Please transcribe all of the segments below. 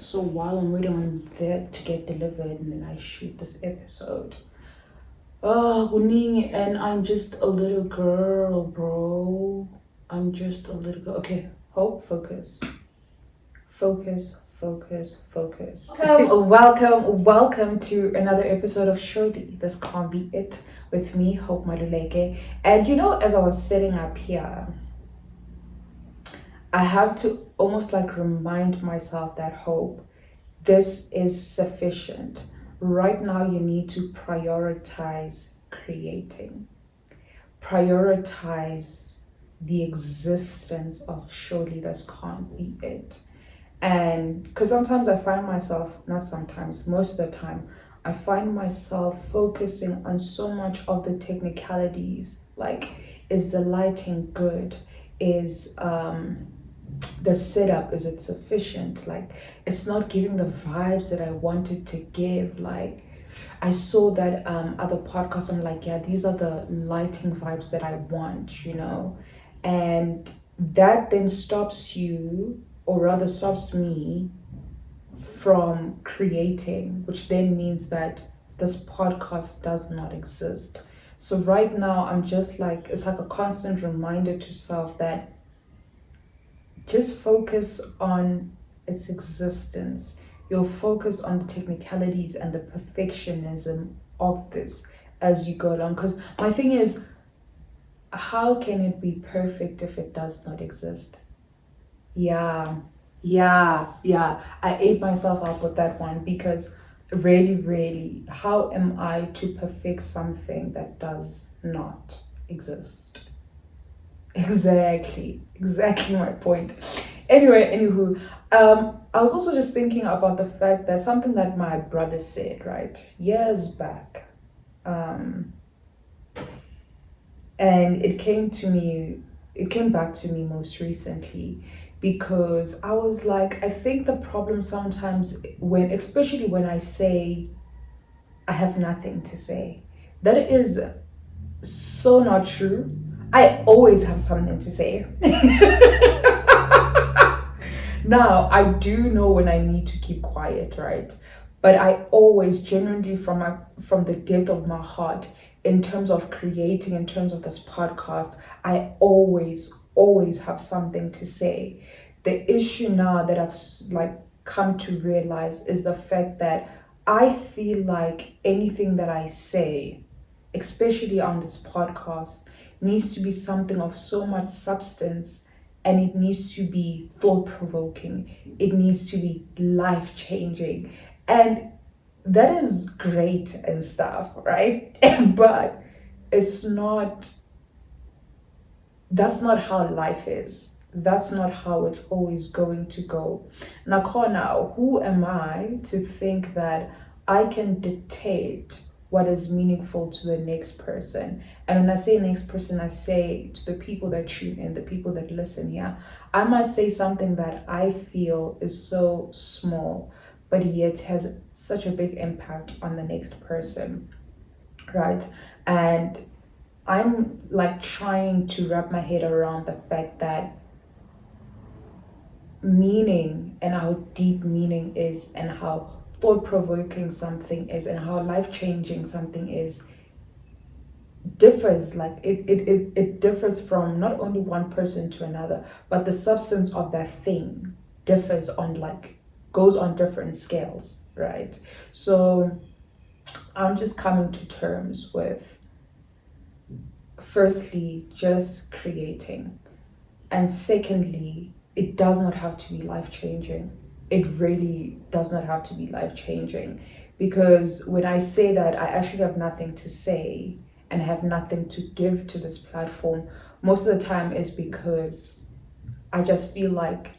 So while I'm waiting on that to get delivered and then I shoot this episode. Oh, Kuning, and I'm just a little girl, bro. I'm just a little girl. Okay, Hope, focus. Focus, focus, focus. Welcome to another episode of Shorty. This Can't Be It with me, Hope Maluleke. And as I was sitting up here, I have to almost like remind myself that Hope, this is sufficient. Right now, you need to prioritize creating. Prioritize the existence of surely this can't be it. And because sometimes I find myself, not sometimes, most of the time, I find myself focusing on so much of the technicalities. Like, is the lighting good? Is the setup, is it sufficient? Like, it's not giving the vibes that I wanted to give. Like, I saw that other podcasts, I'm like, yeah, these are the lighting vibes that I want, and that then stops you, or rather stops me from creating, which then means that this podcast does not exist. So right now I'm just like, it's like a constant reminder to self that just focus on its existence. You'll focus on the technicalities and the perfectionism of this as you go along. Because my thing is, how can it be perfect if it does not exist? Yeah. I ate myself up with that one, because really, how am I to perfect something that does not exist? Exactly my point. Anywho, I was also just thinking about the fact that something that my brother said, right, years back, and it came back to me most recently, because I was like, I think the problem sometimes especially when I say I have nothing to say, that is so not true. I always have something to say. Now, I do know when I need to keep quiet, right? But I always, genuinely, from the depth of my heart, in terms of creating, in terms of this podcast, I always have something to say. The issue now that I've like come to realize is the fact that I feel like anything that I say, especially on this podcast, needs to be something of so much substance, and it needs to be thought-provoking. It needs to be life-changing. And that is great and stuff, right? But that's not how life is. That's not how it's always going to go. Now, who am I to think that I can dictate what is meaningful to the next person? And when I say next person, I say to the people that tune in, the people that listen here. I might say something that I feel is so small, but yet has such a big impact on the next person, right? And I'm like trying to wrap my head around the fact that meaning, and how deep meaning is, and how thought-provoking something is, and how life-changing something is, differs. Like it differs from not only one person to another, but the substance of that thing differs goes on different scales, right? So I'm just coming to terms with, firstly, just creating, and secondly, it does not have to be life-changing. It really does not have to be life-changing, because when I say that I actually have nothing to say and have nothing to give to this platform, most of the time is because I just feel like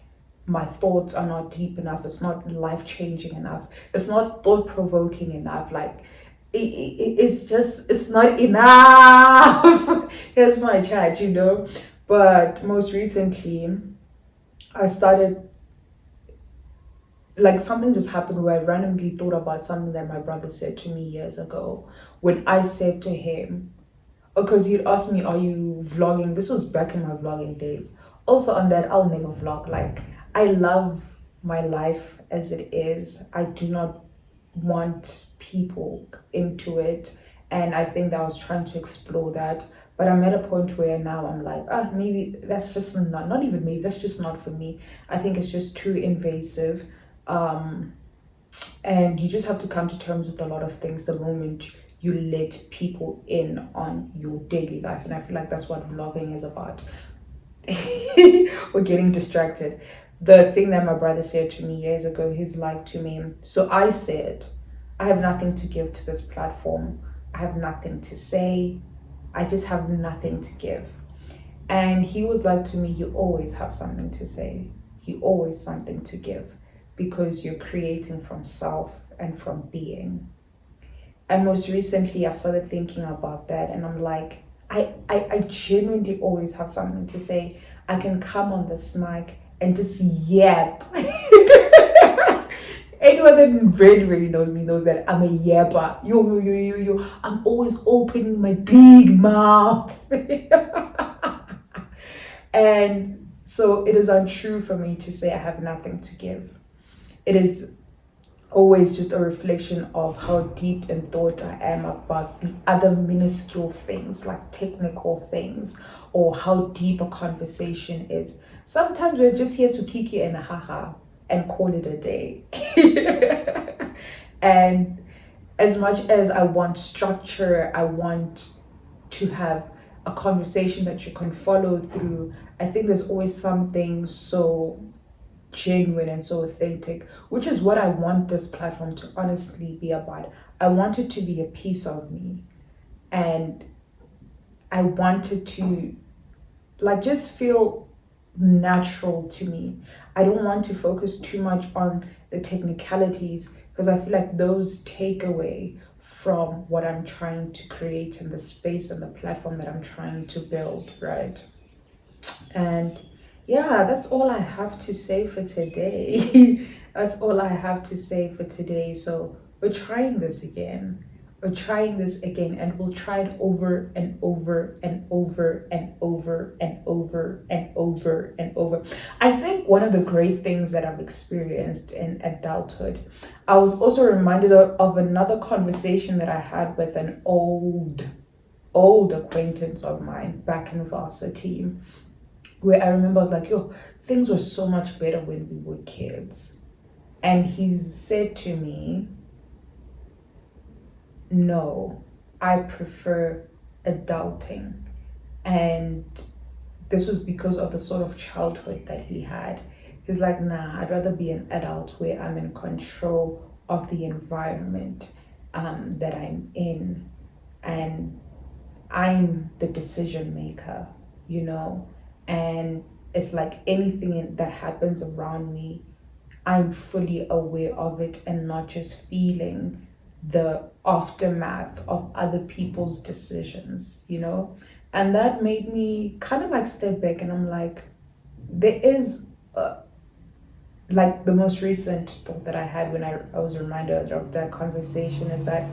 my thoughts are not deep enough. It's not life-changing enough. It's not thought-provoking enough. Like, it's not enough. Here's my chat, But most recently, I started, like, something just happened where I randomly thought about something that my brother said to me years ago, when I said to him, because he'd asked me, are you vlogging? This was back in my vlogging days. Also on that, I'll never vlog. Like, I love my life as it is. I do not want people into it. And I think that I was trying to explore that. But I'm at a point where now I'm like, maybe that's just not even maybe, that's just not for me. I think it's just too invasive. Um, and you just have to come to terms with a lot of things the moment you let people in on your daily life. And I feel like that's what vlogging is about. We're getting distracted. The thing that my brother said to me years ago, he's like to me, so I said, I have nothing to give to this platform. I have nothing to say. I just have nothing to give. And he was like to me, you always have something to say. You always something to give because you're creating from self and from being. And most recently, I've started thinking about that, and I'm like, I genuinely always have something to say. I can come on this mic and just yap. Anyone that really knows me knows that I'm a yapper. Yo. I'm always opening my big mouth. And so it is untrue for me to say I have nothing to give. It is always just a reflection of how deep in thought I am about the other minuscule things, like technical things, or how deep a conversation is. Sometimes we're just here to kiki and haha and call it a day. And as much as I want structure, I want to have a conversation that you can follow through, I think there's always something so genuine and so authentic, which is what I want this platform to honestly be about. I want it to be a piece of me, and I want it to like just feel natural to me. I don't want to focus too much on the technicalities because I feel like those take away from what I'm trying to create in the space and the platform that I'm trying to build, right? And yeah, that's all I have to say for today. That's all I have to say for today. So we're trying this again. We're trying this again, and we'll try it over and over and over and over and over and over and over. I think one of the great things that I've experienced in adulthood, I was also reminded of another conversation that I had with an old acquaintance of mine back in varsity, where I remember I was like, yo, things were so much better when we were kids. And he said to me, no, I prefer adulting. And this was because of the sort of childhood that he had. He's like, nah, I'd rather be an adult where I'm in control of the environment that I'm in. And I'm the decision maker, you know? And it's like anything that happens around me, I'm fully aware of it and not just feeling the aftermath of other people's decisions, you know? And that made me kind of like step back, and I'm like, there is like the most recent thought that I had when I was reminded of that conversation is that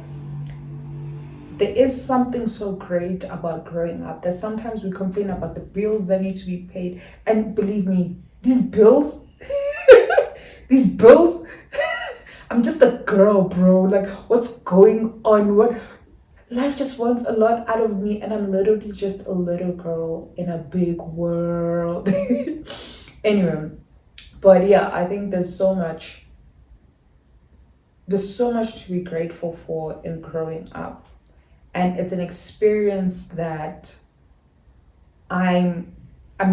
there is something so great about growing up that sometimes we complain about the bills that need to be paid. And believe me, these bills, these bills, I'm just a girl, bro. Like, what's going on? What life just wants a lot out of me, and I'm literally just a little girl in a big world. Anyway, but yeah, I think there's so much to be grateful for in growing up. And it's an experience that I'm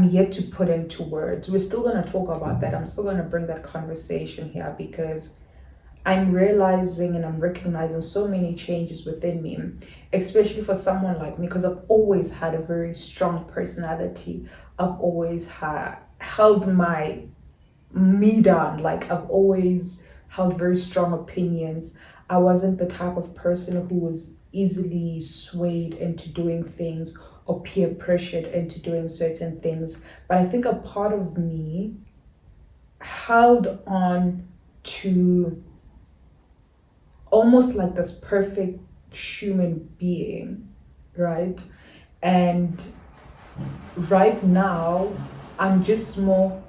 yet to put into words. We're still gonna talk about that. I'm still gonna bring that conversation here because I'm realizing and I'm recognizing so many changes within me, especially for someone like me, because I've always had a very strong personality. I've always held my me down. Like, I've always held very strong opinions. I wasn't the type of person who was easily swayed into doing things or peer pressured into doing certain things. But I think a part of me held on to almost like this perfect human being, right? And right now, I'm just more.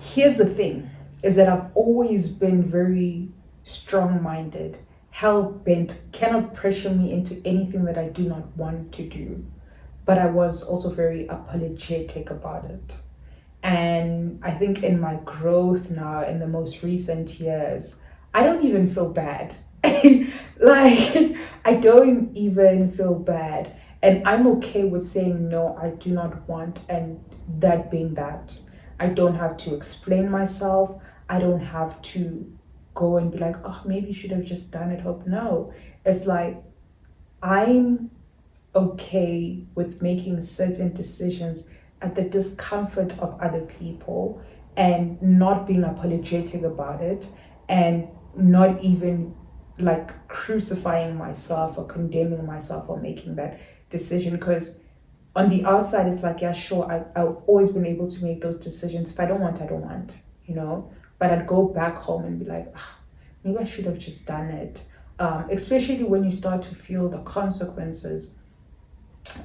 Here's the thing. is that I've always been very strong-minded, hell-bent, cannot pressure me into anything that I do not want to do. But I was also very apologetic about it. And I think in my growth now, in the most recent years, I don't even feel bad. Like, I don't even feel bad. And I'm okay with saying, no, I do not want, and that being that. I don't have to explain myself. I don't have to go and be like, oh, maybe you should have just done it. Hope no. It's like, I'm okay with making certain decisions at the discomfort of other people and not being apologetic about it, and not even like crucifying myself or condemning myself for making that decision. Because on the outside it's like, yeah, sure, I've always been able to make those decisions. If I don't want, I don't want, but I'd go back home and be like, maybe I should have just done it. Especially when you start to feel the consequences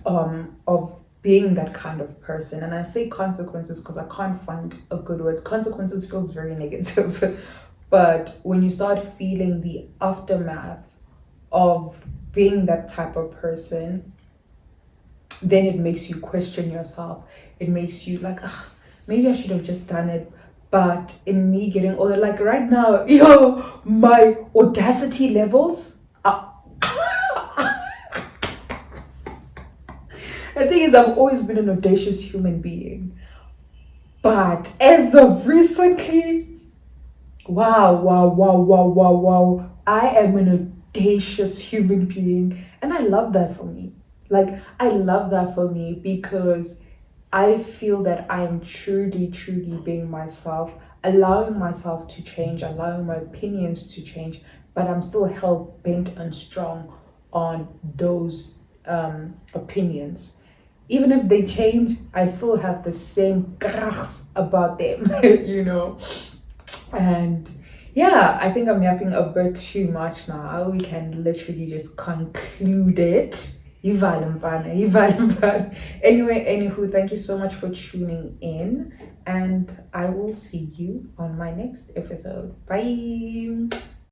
of being that kind of person. And I say consequences because I can't find a good word. Consequences feels very negative. But when you start feeling the aftermath of being that type of person, then it makes you question yourself. It makes you like, maybe I should have just done it. But in me getting older, like right now, my audacity levels are the thing is, I've always been an audacious human being. But as of recently, wow. I am an audacious human being. And I love that for me. Like, I love that for me because I feel that I am truly being myself, allowing myself to change, allowing my opinions to change, but I'm still hell bent and strong on those opinions. Even if they change, I still have the same grasp about them, And yeah, I think I'm yapping a bit too much now. We can literally just conclude it. Ivala mfana, ivala mfana. Anyway, anywho, thank you so much for tuning in, and I will see you on my next episode. Bye.